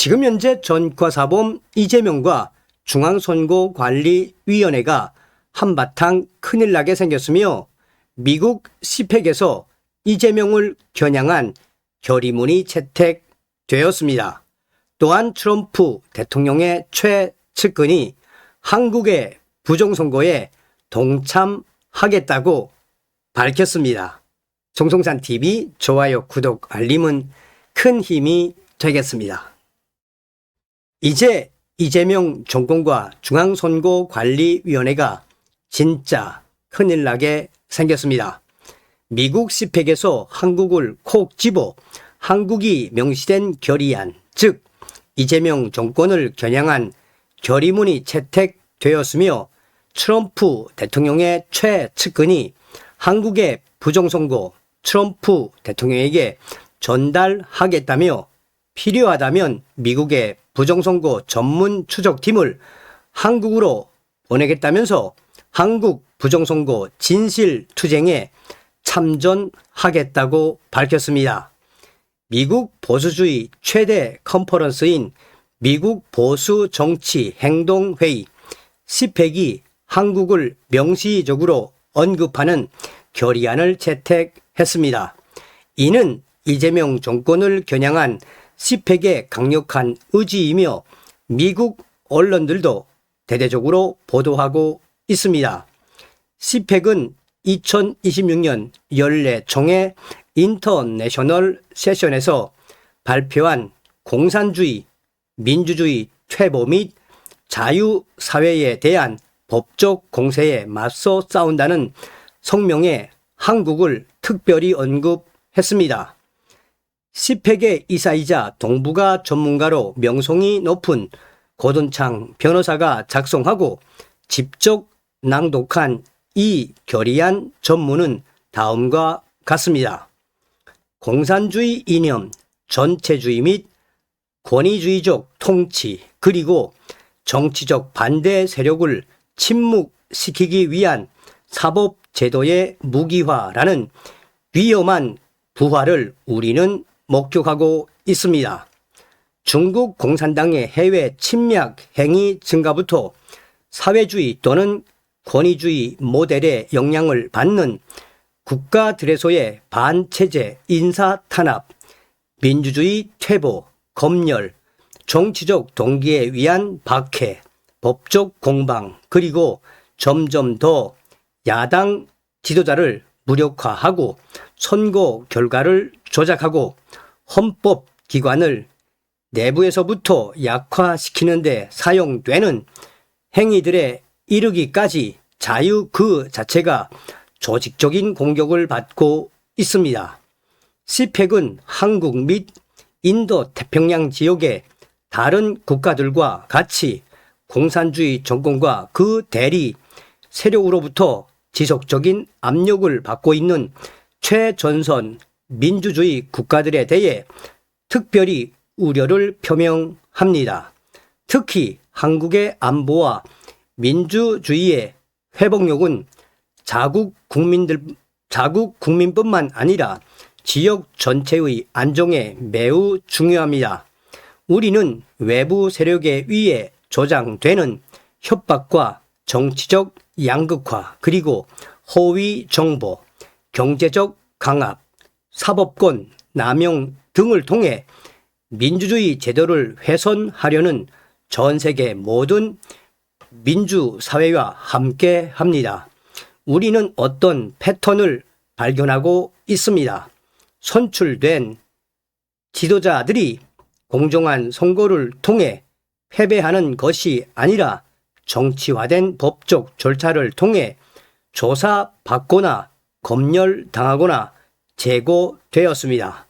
지금 현재 전과사범 이재명과 중앙선거관리위원회가 한바탕 큰일 나게 생겼으며 미국 시팩에서 이재명을 겨냥한 결의문이 채택되었습니다. 또한 트럼프 대통령의 최측근이 한국의 부정선거에 동참하겠다고 밝혔습니다. 정성산TV 좋아요, 구독, 알림은 큰 힘이 되겠습니다. 이제 이재명 정권과 중앙선거관리위원회가 진짜 큰일 나게 생겼습니다. 미국 시팩에서 한국을 콕 집어 한국이 명시된 결의안, 즉 이재명 정권을 겨냥한 결의문이 채택되었으며 트럼프 대통령의 최측근이 한국의 부정선거 트럼프 대통령에게 전달하겠다며 필요하다면 미국의 부정선거 전문 추적팀을 한국으로 보내겠다면서 한국 부정선거 진실투쟁에 참전하겠다고 밝혔습니다. 미국 보수주의 최대 컨퍼런스인 미국 보수정치행동회의 시팩이 한국을 명시적으로 언급하는 결의안을 채택했습니다. 이는 이재명 정권을 겨냥한 시팩의 강력한 의지이며 미국 언론들도 대대적으로 보도하고 있습니다. 시팩은 2026년 14총회 인터내셔널 세션에서 발표한 공산주의, 민주주의 퇴보 및 자유사회에 대한 법적 공세에 맞서 싸운다는 성명에 한국을 특별히 언급했습니다. 시팩의 이사이자 동북아 전문가로 명성이 높은 고든창 변호사가 작성하고 직접 낭독한 이 결의안 전문은 다음과 같습니다. 공산주의 이념, 전체주의 및 권위주의적 통치 그리고 정치적 반대 세력을 침묵시키기 위한 사법제도의 무기화라는 위험한 부활을 우리는 목격하고 있습니다. 중국 공산당의 해외 침략 행위 증가부터 사회주의 또는 권위주의 모델의 영향을 받는 국가들에서의 반체제 인사 탄압, 민주주의 퇴보, 검열, 정치적 동기에 의한 박해, 법적 공방, 그리고 점점 더 야당 지도자를 무력화하고 선거 결과를 조작하고 헌법기관을 내부에서부터 약화시키는 데 사용되는 행위들에 이르기까지 자유 그 자체가 조직적인 공격을 받고 있습니다. 시팩은 한국 및 인도 태평양 지역의 다른 국가들과 같이 공산주의 정권과 그 대리 세력으로부터 지속적인 압력을 받고 있는 최전선 민주주의 국가들에 대해 특별히 우려를 표명합니다. 특히 한국의 안보와 민주주의의 회복력은 자국 국민뿐만 아니라 지역 전체의 안정에 매우 중요합니다. 우리는 외부 세력에 의해 조장되는 협박과 정치적 양극화 그리고 허위 정보, 경제적 강압, 사법권 남용 등을 통해 민주주의 제도를 훼손하려는 전 세계 모든 민주사회와 함께 합니다. 우리는 어떤 패턴을 발견하고 있습니다. 선출된 지도자들이 공정한 선거를 통해 패배하는 것이 아니라 정치화된 법적 절차를 통해 조사받거나 검열당하거나 제거되었습니다.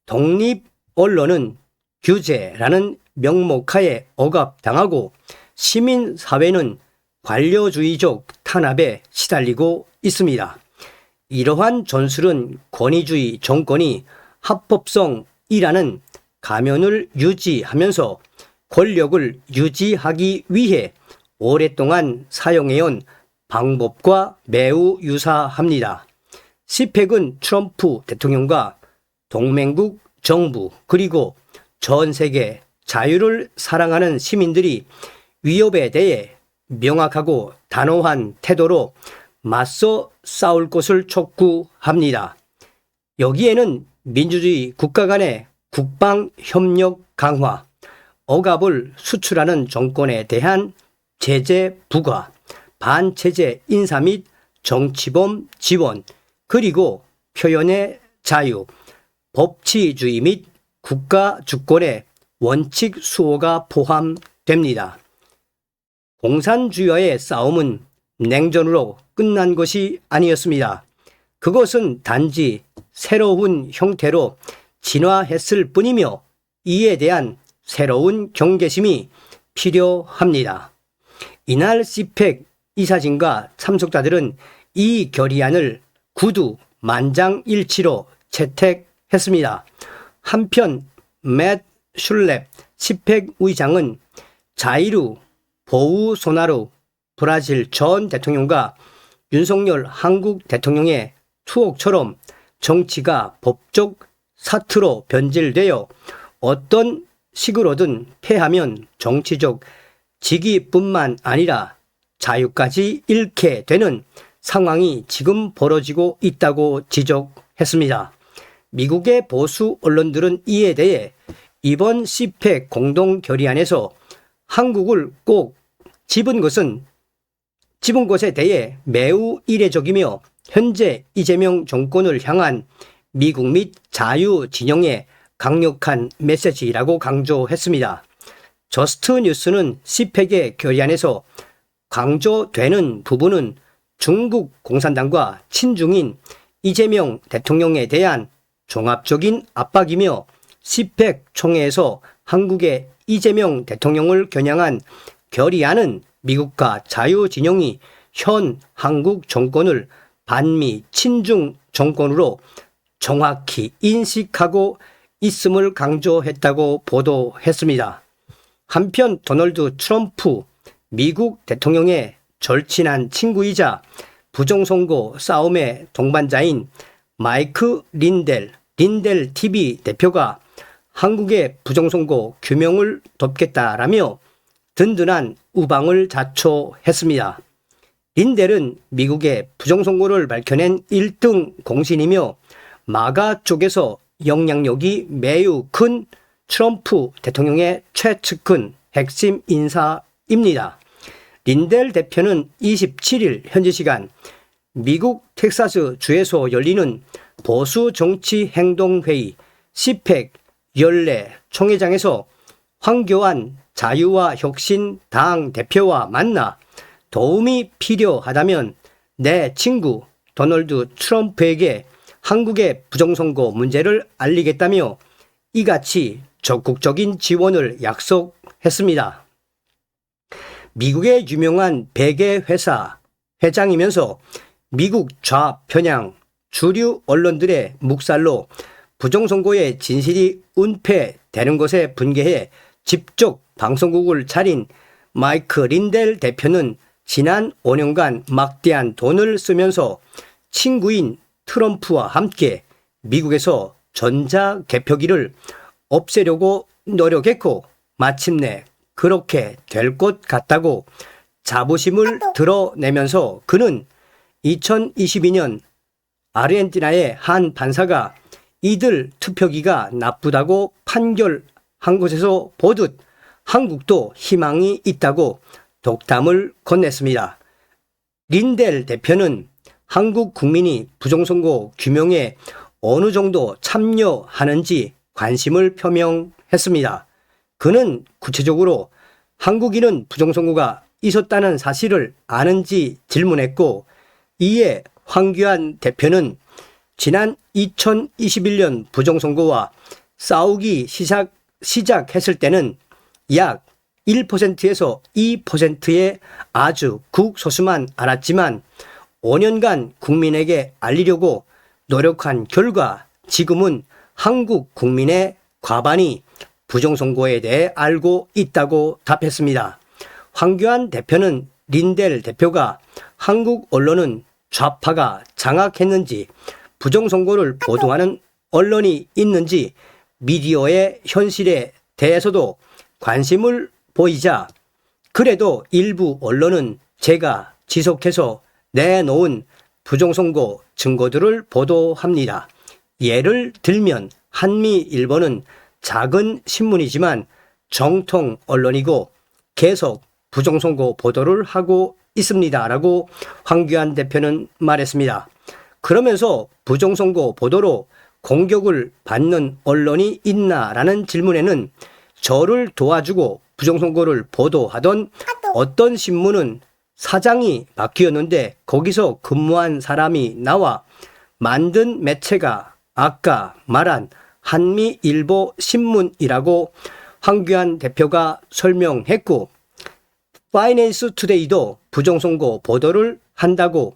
독립 언론은 규제라는 명목하에 억압당하고 시민사회는 관료주의적 탄압에 시달리고 있습니다. 이러한 전술은 권위주의 정권이 합법성이라는 가면을 유지하면서 권력을 유지하기 위해 오랫동안 사용해온 방법과 매우 유사합니다. 시팩은 트럼프 대통령과 동맹국 정부 그리고 전 세계 자유를 사랑하는 시민들이 위협에 대해 명확하고 단호한 태도로 맞서 싸울 것을 촉구합니다. 여기에는 민주주의 국가 간의 국방 협력 강화, 억압을 수출하는 정권에 대한 제재 부과, 반체제 인사 및 정치범 지원, 그리고 표현의 자유, 법치주의 및 국가 주권의 원칙 수호가 포함됩니다. 공산주의와의 싸움은 냉전으로 끝난 것이 아니었습니다. 그것은 단지 새로운 형태로 진화했을 뿐이며 이에 대한 새로운 경계심이 필요합니다. 이날 CPEC 이사진과 참석자들은 이 결의안을 구두 만장일치로 채택했습니다. 한편 맷 슐렙 CPEC 의장은 자이루 보우소나루 브라질 전 대통령과 윤석열 한국 대통령의 투옥처럼 정치가 법적 사트로 변질되어 어떤 식으로든 패하면 정치적 직위뿐만 아니라 자유까지 잃게 되는 상황이 지금 벌어지고 있다고 지적했습니다. 미국의 보수 언론들은 이에 대해 이번 CPEC 공동 결의안에서 한국을 꼭 집은 것에 대해 매우 이례적이며 현재 이재명 정권을 향한 미국 및 자유 진영의 강력한 메시지라고 강조했습니다. 저스트뉴스는 CPEC의 결의안에서 강조되는 부분은 중국 공산당과 친중인 이재명 대통령에 대한 종합적인 압박이며 CPEC 총회에서 한국의 이재명 대통령을 겨냥한 결의안은 미국과 자유진영이 현 한국 정권을 반미 친중 정권으로 정확히 인식하고 있음을 강조했다고 보도했습니다. 한편 도널드 트럼프 미국 대통령의 절친한 친구이자 부정선거 싸움의 동반자인 마이크 린델 TV 대표가 한국의 부정선거 규명을 돕겠다라며 든든한 우방을 자초했습니다. 린델은 미국의 부정선거를 밝혀낸 1등 공신이며 마가 쪽에서 영향력이 매우 큰 트럼프 대통령의 최측근 핵심 인사입니다. 린델 대표는 27일 현지 시간 미국 텍사스 주에서 열리는 보수 정치 행동회의 CPEC 연례 총회장에서 황교안 자유와 혁신 당 대표와 만나 도움이 필요하다면 내 친구 도널드 트럼프에게 한국의 부정선거 문제를 알리겠다며 이같이 적극적인 지원을 약속했습니다. 미국의 유명한 베개 회사 회장이면서 미국 좌편향 주류 언론들의 묵살로 부정선거의 진실이 은폐되는 것에 분개해 직접 방송국을 차린 마이크 린델 대표는 지난 5년간 막대한 돈을 쓰면서 친구인 트럼프와 함께 미국에서 전자개표기를 없애려고 노력했고 마침내 그렇게 될 것 같다고 자부심을 드러내면서 그는 2022년 아르헨티나의 한 판사가 이들 투표기가 나쁘다고 판결한 것에서 보듯 한국도 희망이 있다고 독담을 건넸습니다. 린델 대표는 한국 국민이 부정선거 규명에 어느 정도 참여하는지 관심을 표명했습니다. 그는 구체적으로 한국인은 부정선거가 있었다는 사실을 아는지 질문했고 이에 황교안 대표는 지난 2021년 부정선거와 싸우기 시작했을 때는 약 1%에서 2%의 아주 극소수만 알았지만 5년간 국민에게 알리려고 노력한 결과 지금은 한국 국민의 과반이 부정선거에 대해 알고 있다고 답했습니다. 황교안 대표는 린델 대표가 한국 언론은 좌파가 장악했는지 부정선거를 보도하는 언론이 있는지 미디어의 현실에 대해서도 관심을 보이자 그래도 일부 언론은 제가 지속해서 내놓은 부정선거 증거들을 보도합니다. 예를 들면 한미일보는 작은 신문이지만 정통 언론이고 계속 부정선거 보도를 하고 있습니다. 라고 황교안 대표는 말했습니다. 그러면서 부정선거 보도로 공격을 받는 언론이 있나라는 질문에는 저를 도와주고 부정선거를 보도하던 어떤 신문은 사장이 바뀌었는데 거기서 근무한 사람이 나와 만든 매체가 아까 말한 한미일보 신문이라고 황교안 대표가 설명했고, 파이낸스 투데이도 부정선거 보도를 한다고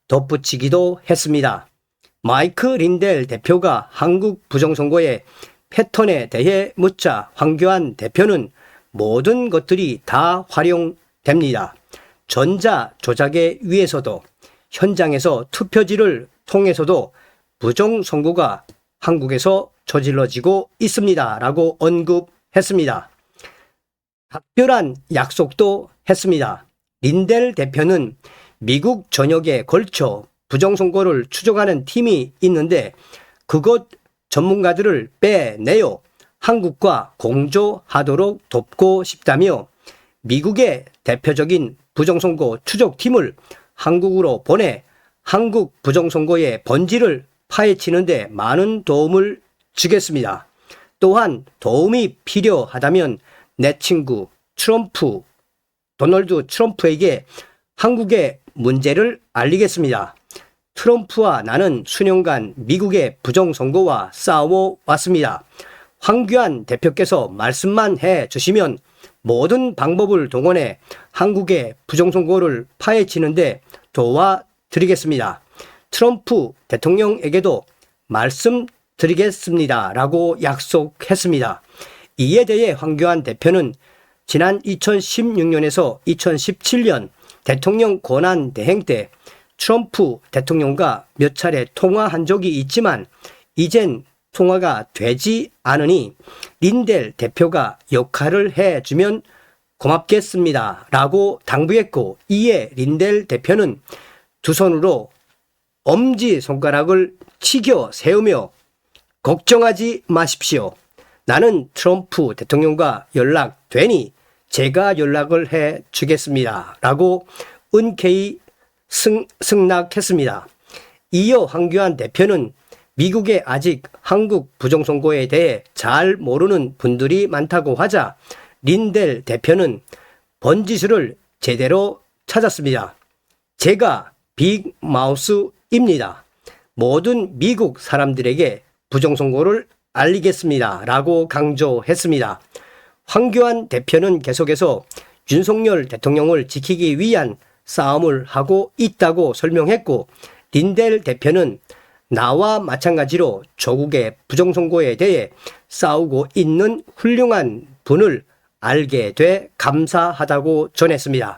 덧붙이기도 했습니다. 마이크 린델 대표가 한국 부정선거의 패턴에 대해 묻자 황교안 대표는 모든 것들이 다 활용됩니다. 전자 조작에 의해서도 현장에서 투표지를 통해서도 부정선거가 한국에서 저질러지고 있습니다. 라고 언급했습니다. 각별한 약속도 했습니다. 린델 대표는 미국 전역에 걸쳐 부정선거를 추적하는 팀이 있는데 그곳 전문가들을 빼내어 한국과 공조하도록 돕고 싶다며 미국의 대표적인 부정선거 추적팀을 한국으로 보내 한국 부정선거의 본질을 파헤치는 데 많은 도움을 주겠습니다. 또한 도움이 필요하다면 내 친구 도널드 트럼프에게 한국의 문제를 알리겠습니다. 트럼프와 나는 수년간 미국의 부정선거와 싸워왔습니다. 황교안 대표께서 말씀만 해주시면 모든 방법을 동원해 한국의 부정선거를 파헤치는데 도와드리겠습니다. 트럼프 대통령에게도 말씀드리겠습니다. 라고 약속했습니다. 이에 대해 황교안 대표는 지난 2016년에서 2017년 대통령 권한 대행 때 트럼프 대통령과 몇 차례 통화한 적이 있지만 이젠 통화가 되지 않으니 린델 대표가 역할을 해주면 고맙겠습니다. 라고 당부했고, 이에 린델 대표는 두 손으로 엄지손가락을 치겨 세우며 걱정하지 마십시오. 나는 트럼프 대통령과 연락되니 제가 연락을 해 주겠습니다. 라고 흔쾌히 승낙했습니다. 이어 황교안 대표는 미국에 아직 한국 부정선거에 대해 잘 모르는 분들이 많다고 하자 린델 대표는 번지수를 제대로 찾았습니다. 제가 빅마우스입니다. 모든 미국 사람들에게 부정선거를 알리겠습니다. 라고 강조했습니다. 황교안 대표는 계속해서 윤석열 대통령을 지키기 위한 싸움을 하고 있다고 설명했고, 린델 대표는 나와 마찬가지로 조국의 부정선거에 대해 싸우고 있는 훌륭한 분을 알게 돼 감사하다고 전했습니다.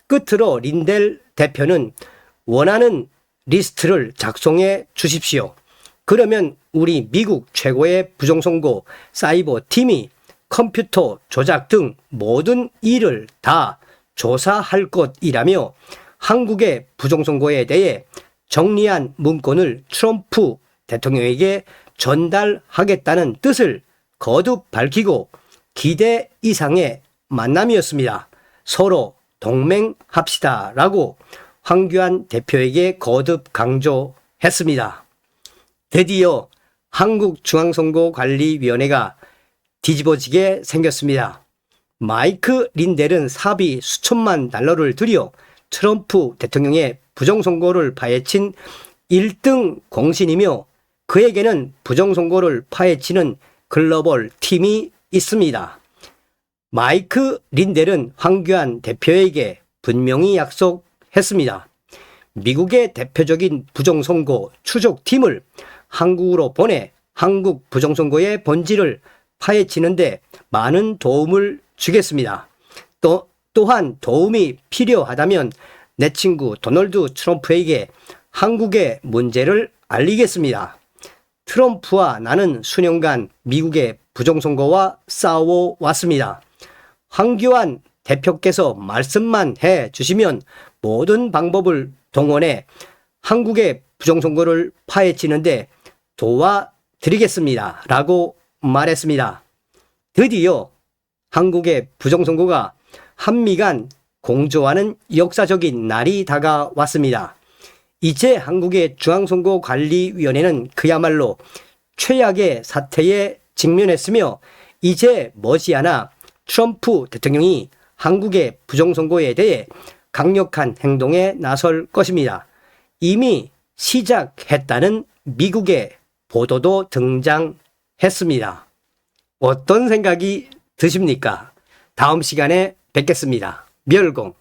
끝으로 린델 대표는 원하는 리스트를 작성해 주십시오. 그러면 우리 미국 최고의 부정선거 사이버 팀이 컴퓨터 조작 등 모든 일을 다 조사할 것이라며 한국의 부정선거에 대해 정리한 문건을 트럼프 대통령에게 전달하겠다는 뜻을 거듭 밝히고 기대 이상의 만남이었습니다. 서로 동맹합시다. 라고 황교안 대표에게 거듭 강조했습니다. 드디어 한국중앙선거관리위원회가 뒤집어지게 생겼습니다. 마이크 린델은 사비 수천만 달러를 들여 트럼프 대통령의 부정선거를 파헤친 1등 공신이며 그에게는 부정선거를 파헤치는 글로벌 팀이 있습니다. 마이크 린델은 황교안 대표에게 분명히 약속했습니다. 미국의 대표적인 부정선거 추적팀을 한국으로 보내 한국 부정선거의 본질을 파헤치는데 많은 도움을 주겠습니다. 또한 도움이 필요하다면 내 친구 도널드 트럼프에게 한국의 문제를 알리겠습니다. 트럼프와 나는 수년간 미국의 부정선거와 싸워왔습니다. 황교안 대표께서 말씀만 해 주시면 모든 방법을 동원해 한국의 부정선거를 파헤치는데 도와드리겠습니다. 라고 말했습니다. 드디어 한국의 부정선거가 한미 간 공조하는 역사적인 날이 다가왔습니다. 이제 한국의 중앙선거관리위원회는 그야말로 최악의 사태에 직면했으며 이제 머지않아 트럼프 대통령이 한국의 부정선거에 대해 강력한 행동에 나설 것입니다. 이미 시작했다는 미국의 보도도 등장했습니다. 어떤 생각이 드십니까? 다음 시간에 뵙겠습니다. 멸공.